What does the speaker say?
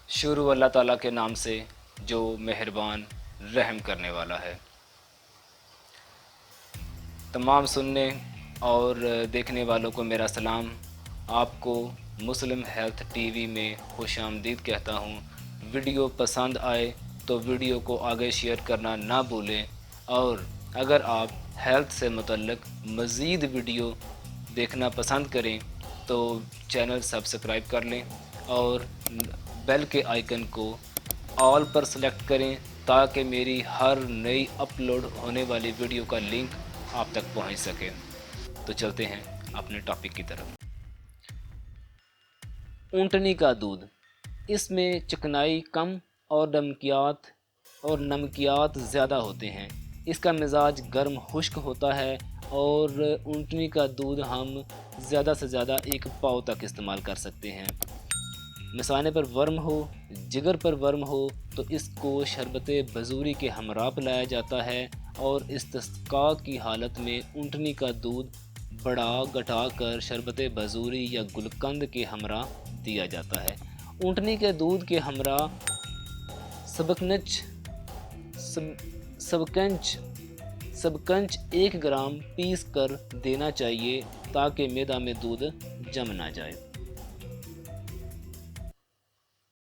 شروع اللہ تعالیٰ کے نام سے جو مہربان رحم کرنے والا ہے۔ تمام سننے اور دیکھنے والوں کو میرا سلام۔ آپ کو مسلم ہیلتھ ٹی وی میں خوش آمدید کہتا ہوں۔ ویڈیو پسند آئے تو ویڈیو کو آگے شیئر کرنا نہ بھولیں، اور اگر آپ ہیلتھ سے متعلق مزید ویڈیو دیکھنا پسند کریں تو چینل سبسکرائب کر لیں اور بیل کے آئیکن کو آل پر سلیکٹ کریں تاکہ میری ہر نئی اپلوڈ ہونے والی ویڈیو کا لنک آپ تک پہنچ سکے۔ تو چلتے ہیں اپنے ٹاپک کی طرف۔ اونٹنی کا دودھ، اس میں چکنائی کم اور نمکیات زیادہ ہوتے ہیں۔ اس کا مزاج گرم خشک ہوتا ہے اور اونٹنی کا دودھ ہم زیادہ سے زیادہ 1 پاؤ تک استعمال کر سکتے ہیں۔ مثانے پر ورم ہو، جگر پر ورم ہو تو اس کو شربت بزوری کے ہمراہ پلایا جاتا ہے، اور استسقاء کی حالت میں اونٹنی کا دودھ بڑا گٹا کر شربت بزوری یا گلقند کے ہمراہ دیا جاتا ہے۔ اونٹنی کے دودھ کے ہمراہ سبکنچ 1 گرام پیس کر دینا چاہیے تاکہ معدہ میں دودھ جم نہ جائے۔